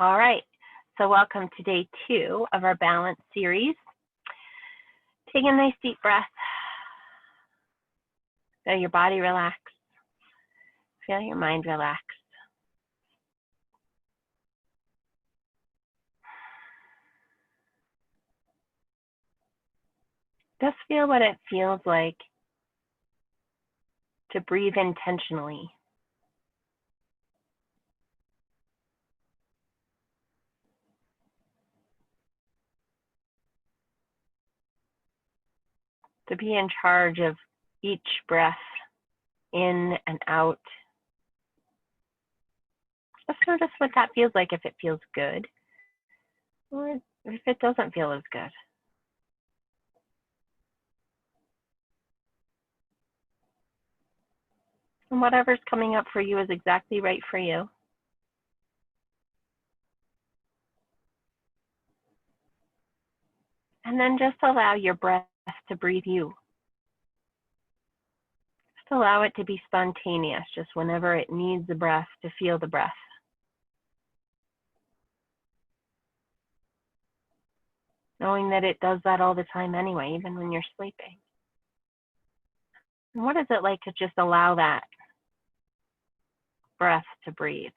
All right, so welcome to day 2 of our balance series. Take a nice deep breath. Feel your body relax. Feel your mind relax. Just feel what it feels like to breathe intentionally. To be in charge of each breath in and out. Just notice what that feels like, if it feels good or if it doesn't feel as good. And whatever's coming up for you is exactly right for you. And then just allow your breath to breathe you. Just allow it to be spontaneous, just whenever it needs the breath to feel the breath. Knowing that it does that all the time anyway, even when you're sleeping. And what is it like to just allow that breath to breathe?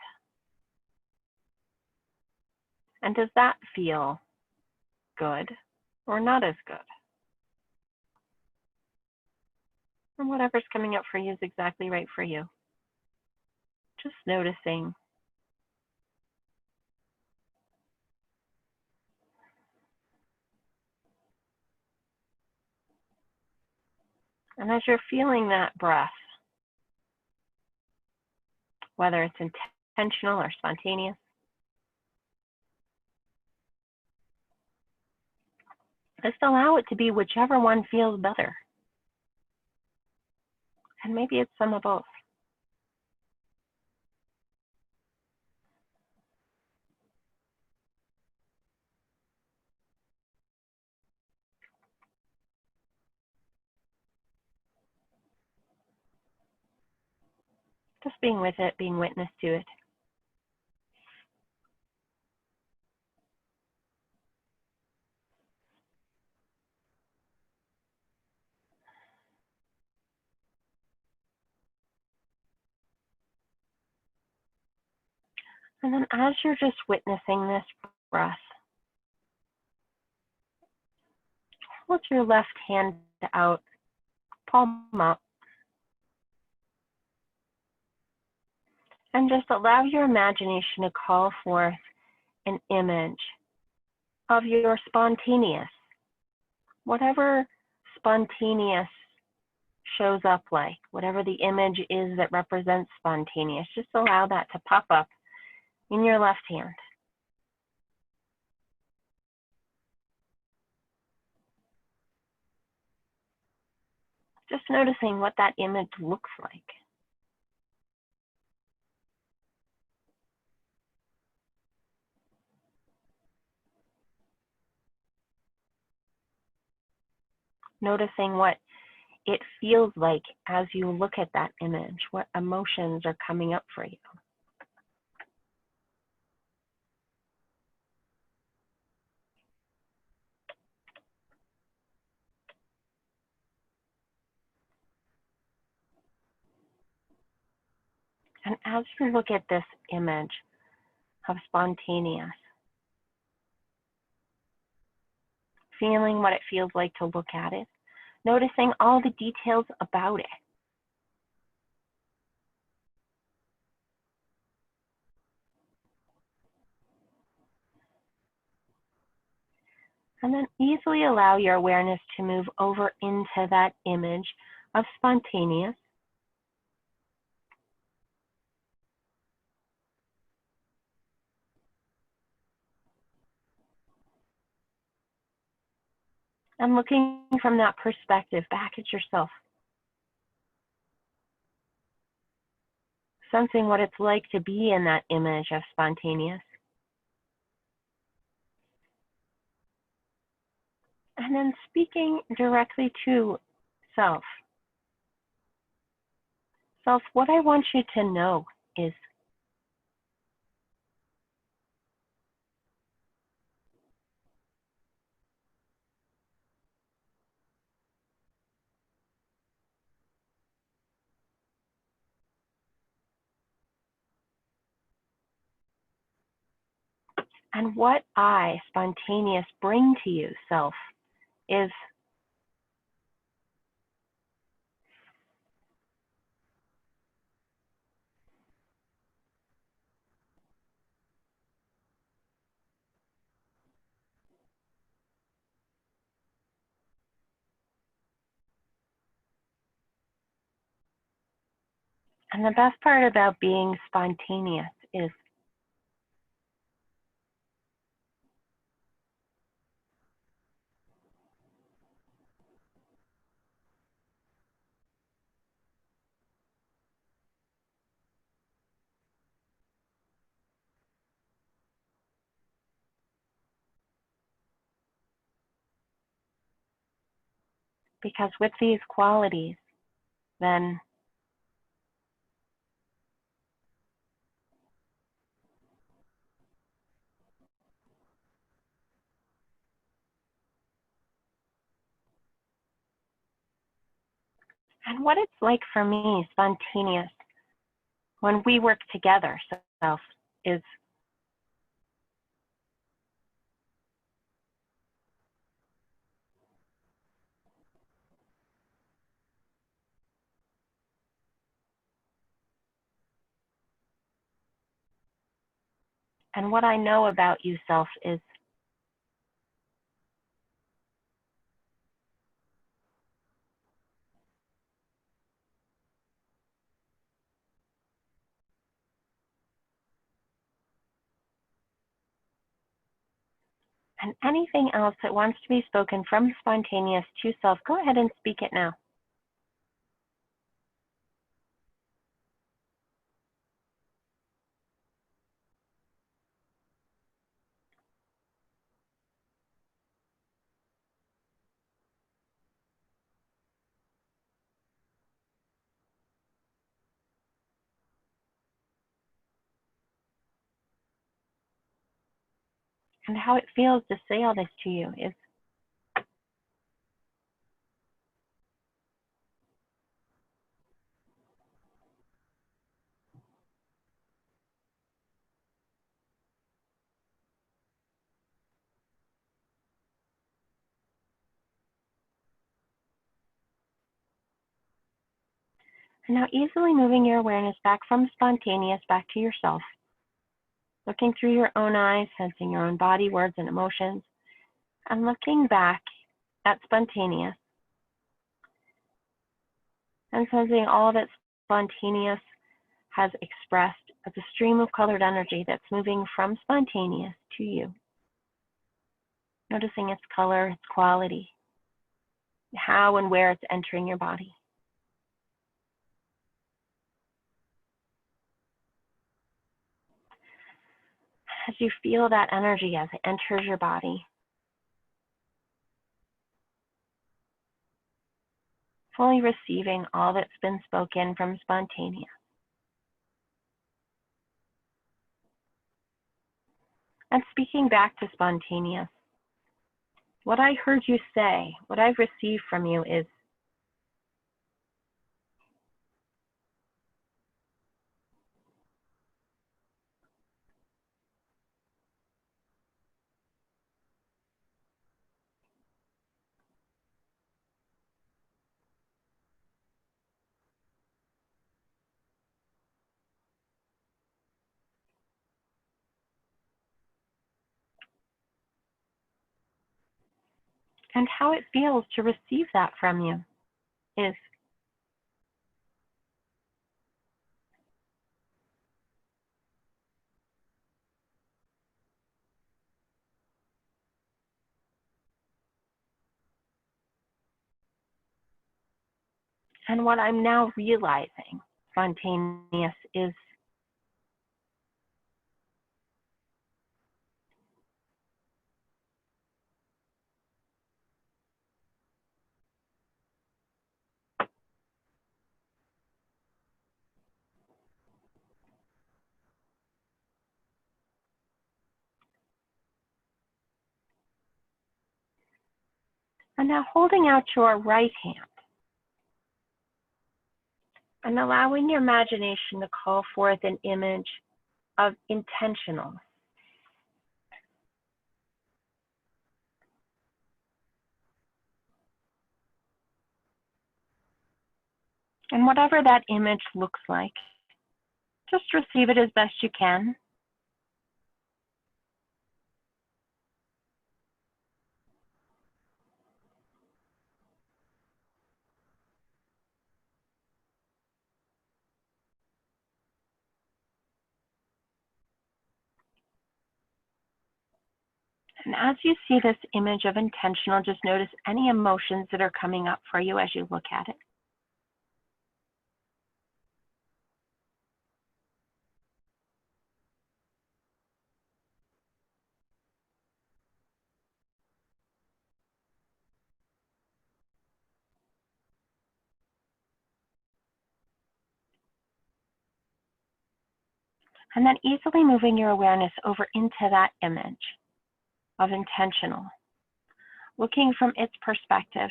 And does that feel good or not as good? And whatever's coming up for you is exactly right for you. Just noticing. And as you're feeling that breath, whether it's intentional or spontaneous, just allow it to be whichever one feels better. And maybe it's some of both. Just being with it, being witness to it. And then as you're just witnessing this breath, hold your left hand out, palm up, and just allow your imagination to call forth an image of your spontaneous, whatever spontaneous shows up like, whatever the image is that represents spontaneous, just allow that to pop up in your left hand. Just noticing what that image looks like. Noticing what it feels like as you look at that image, what emotions are coming up for you. And as you look at this image of spontaneous, feeling what it feels like to look at it, noticing all the details about it. And then easily allow your awareness to move over into that image of spontaneous. And looking from that perspective back at yourself. Sensing what it's like to be in that image of spontaneous. And then speaking directly to self. Self, what I want you to know is And what I, spontaneous, bring to you, self, is and the best part about being spontaneous is because with these qualities, then and what it's like for me, spontaneous, when we work together, self, is and what I know about you, self, is and anything else that wants to be spoken from spontaneous to self, go ahead and speak it now. And how it feels to say all this to you is and now easily moving your awareness back from spontaneous back to yourself, looking through your own eyes, sensing your own body, words, and emotions, and looking back at spontaneous and sensing all that spontaneous has expressed as a stream of colored energy that's moving from spontaneous to you. Noticing its color, its quality, how and where it's entering your body. As you feel that energy as it enters your body, fully receiving all that's been spoken from spontaneous. And speaking back to spontaneous, what I heard you say, what I've received from you is, and how it feels to receive that from you is, and what I'm now realizing, spontaneous, is and now holding out your right hand and allowing your imagination to call forth an image of intentional, And whatever that image looks like, just receive it as best you can. And as you see this image of intentional, just notice any emotions that are coming up for you as you look at it. And then easily moving your awareness over into that image of intentional, looking from its perspective,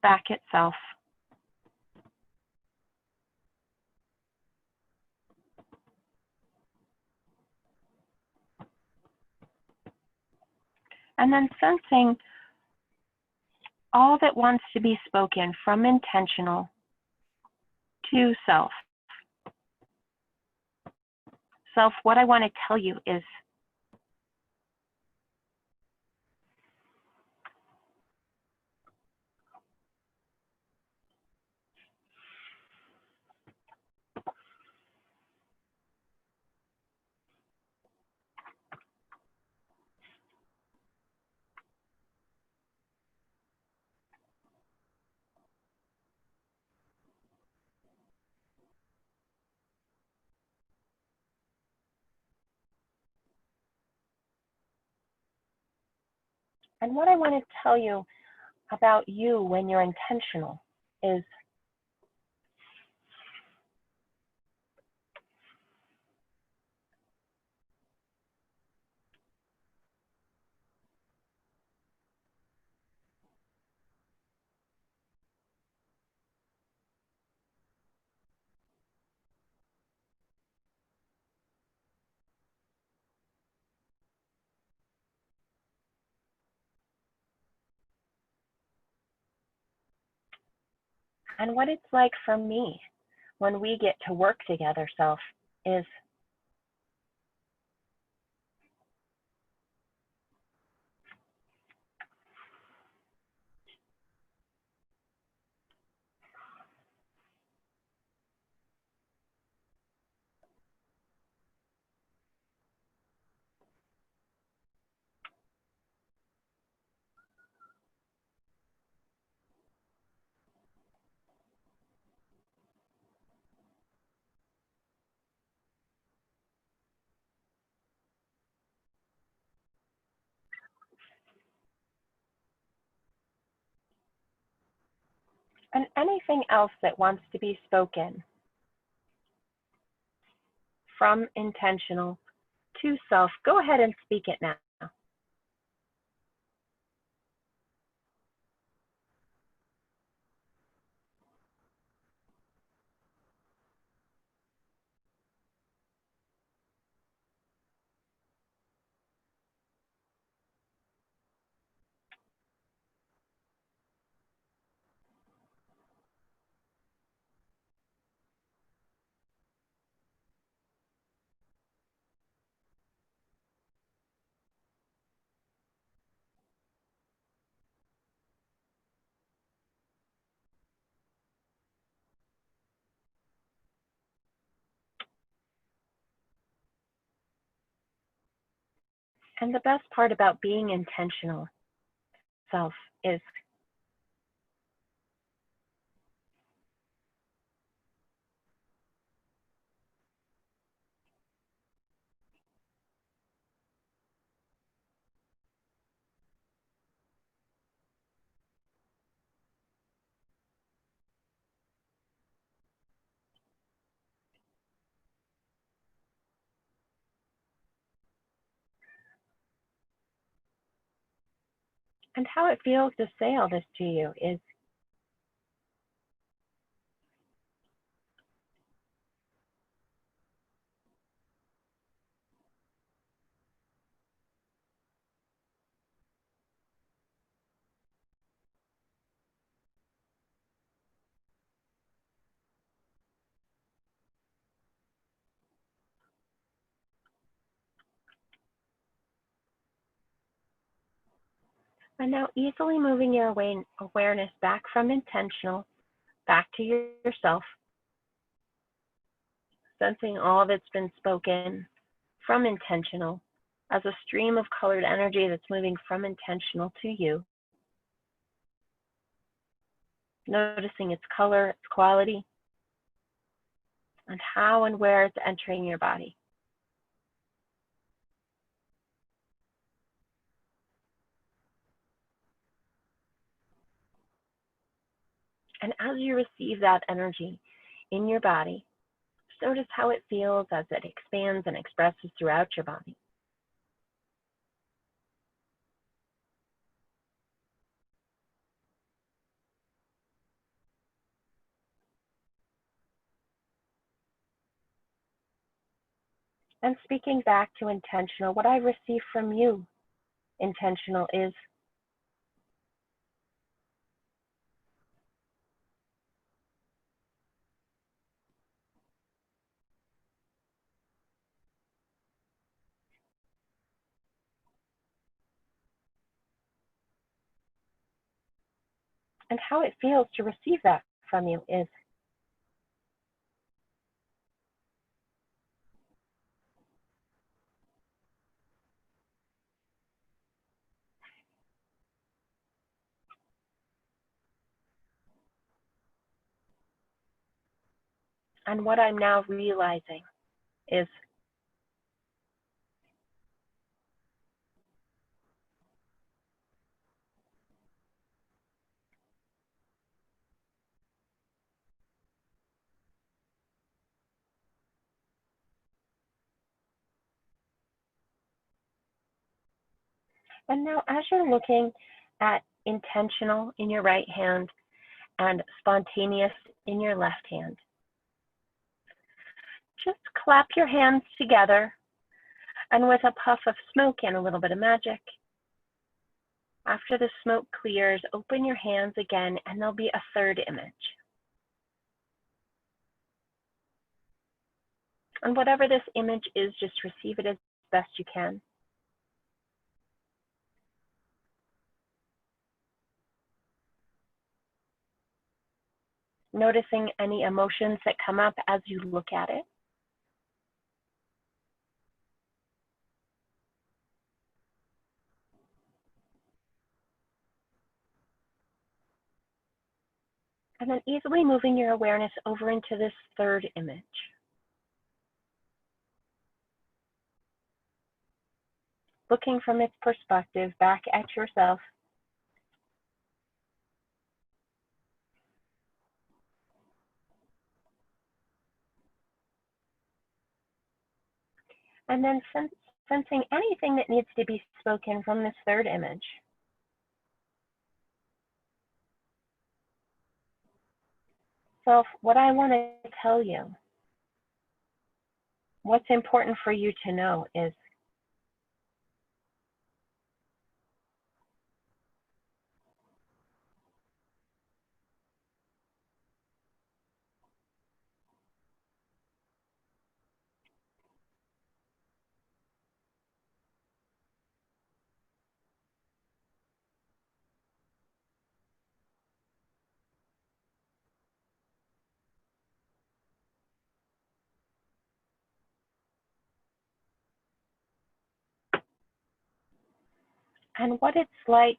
back itself. And then sensing all that wants to be spoken from intentional to self. Self, what I want to tell you is, and what I want to tell you about you when you're intentional is, and what it's like for me when we get to work together, self, is and anything else that wants to be spoken from intentional to self, go ahead and speak it now. And the best part about being intentional, self, is and how it feels to say all this to you is, And now easily moving your awareness back from intentional, back to yourself, sensing all that's been spoken from intentional as a stream of colored energy that's moving from intentional to you. Noticing its color, its quality, and how and where it's entering your body. And as you receive that energy in your body, notice how it feels as it expands and expresses throughout your body. And speaking back to intentional, what I receive from you, intentional, is and how it feels to receive that from you is. And what I'm now realizing is. And now as you're looking at intentional in your right hand and spontaneous in your left hand, just clap your hands together, and with a puff of smoke and a little bit of magic, after the smoke clears, open your hands again and there'll be a third image. And whatever this image is, just receive it as best you can. Noticing any emotions that come up as you look at it. And then easily moving your awareness over into this third image. Looking from its perspective back at yourself. And then sensing anything that needs to be spoken from this third image. Self, what I want to tell you, what's important for you to know is and what it's like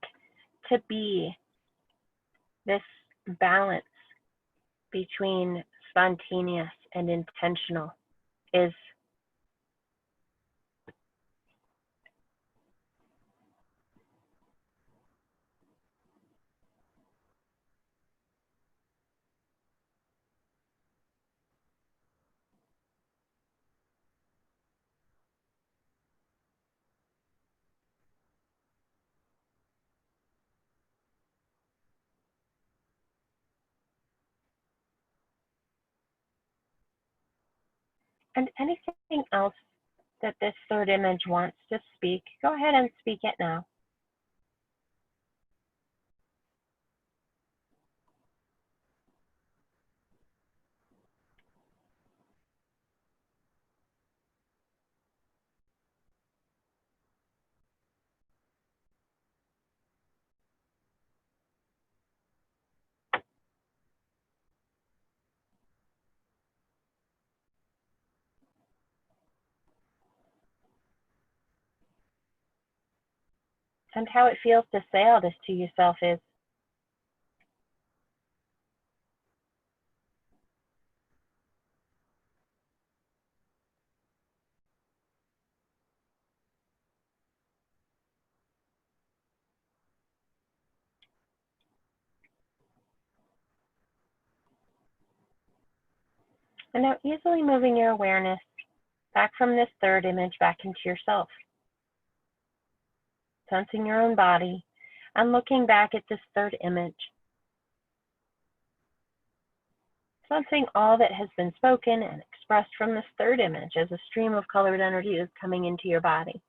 to be this balance between spontaneous and intentional is. And anything else that this third image wants to speak, go ahead and speak it now. And how it feels to say all this to yourself is, and now easily moving your awareness back from this third image back into yourself, sensing your own body and looking back at this third image, sensing all that has been spoken and expressed from this third image as a stream of colored energy is coming into your body.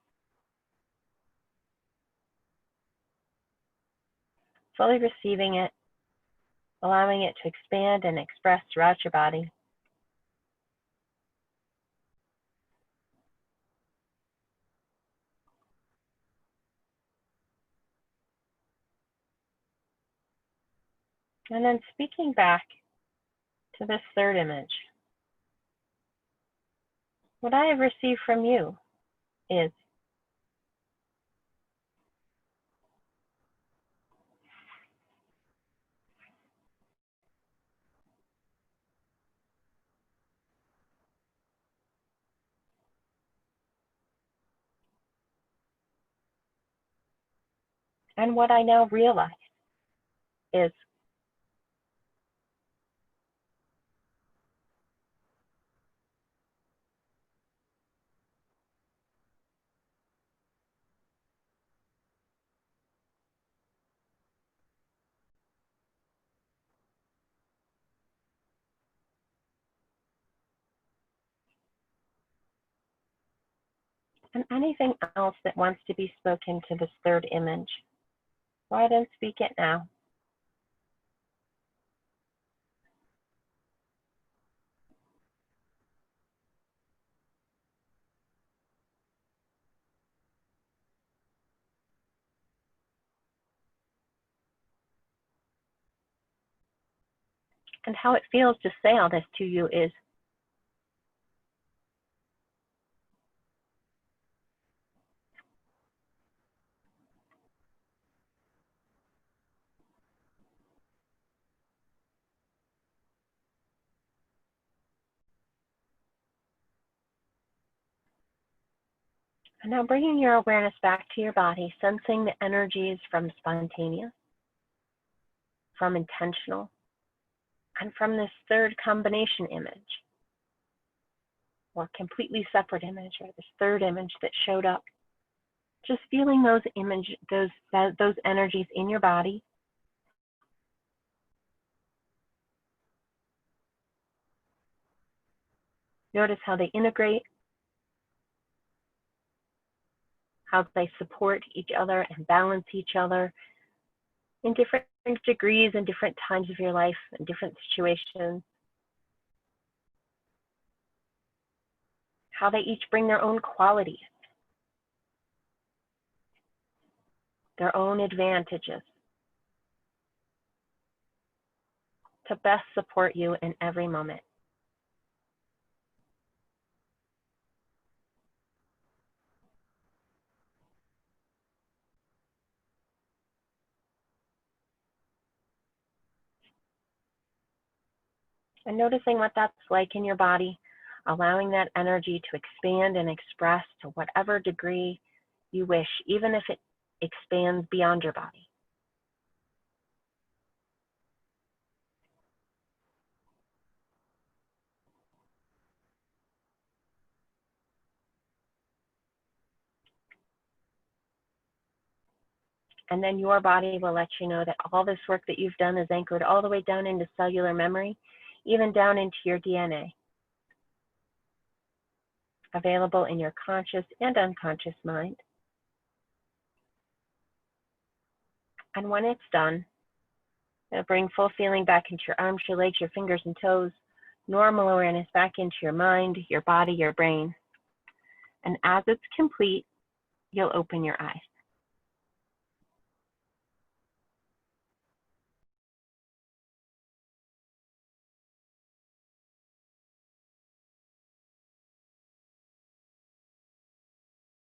Fully receiving it, allowing it to expand and express throughout your body. And then speaking back to this third image, what I have received from you is, and what I now realize is, and anything else that wants to be spoken to this third image, go ahead and speak it now. And how it feels to say all this to you is, and now bringing your awareness back to your body, sensing the energies from spontaneous, from intentional, and from this third combination image, or completely separate image, or this third image that showed up. Just feeling those energies in your body. Notice how they integrate, how they support each other and balance each other in different degrees and different times of your life and different situations. How they each bring their own qualities, their own advantages to best support you in every moment. And noticing what that's like in your body, allowing that energy to expand and express to whatever degree you wish, even if it expands beyond your body. And then your body will let you know that all this work that you've done is anchored all the way down into cellular memory, even down into your DNA, available in your conscious and unconscious mind. And when it's done, it'll bring full feeling back into your arms, your legs, your fingers and toes, normal awareness back into your mind, your body, your brain. And as it's complete, you'll open your eyes.